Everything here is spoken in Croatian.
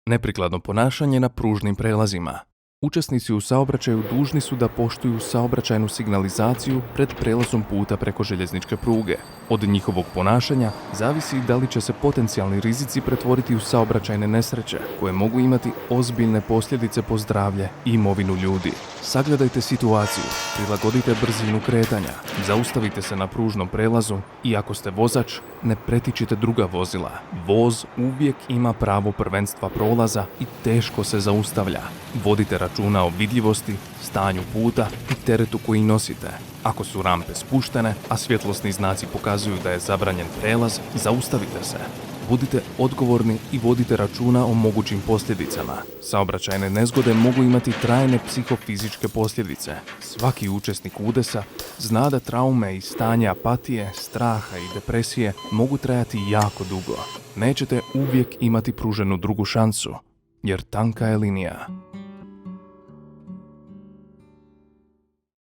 Neprikladno ponašanje na pružnim prelazima. Učesnici u saobraćaju dužni su da poštuju saobraćajnu signalizaciju pred prelazom puta preko željezničke pruge. Od njihovog ponašanja zavisi da li će se potencijalni rizici pretvoriti u saobraćajne nesreće, koje mogu imati ozbiljne posljedice po zdravlje i imovinu ljudi. Sagledajte situaciju, prilagodite brzinu kretanja, zaustavite se na pružnom prelazu i ako ste vozač, ne pretičite druga vozila. Voz uvijek ima pravo prvenstva prolaza i teško se zaustavlja. Vodite računa o vidljivosti, stanju puta i teretu koji nosite. Ako su rampe spuštene, a svjetlosni znaci pokazuju da je zabranjen prelaz, zaustavite se. Budite odgovorni i vodite računa o mogućim posljedicama. Saobraćajne nezgode mogu imati trajne psihofizičke posljedice. Svaki učesnik udesa zna da traume i stanje apatije, straha i depresije mogu trajati jako dugo. Nećete uvijek imati pruženu drugu šansu, jer tanka je linija.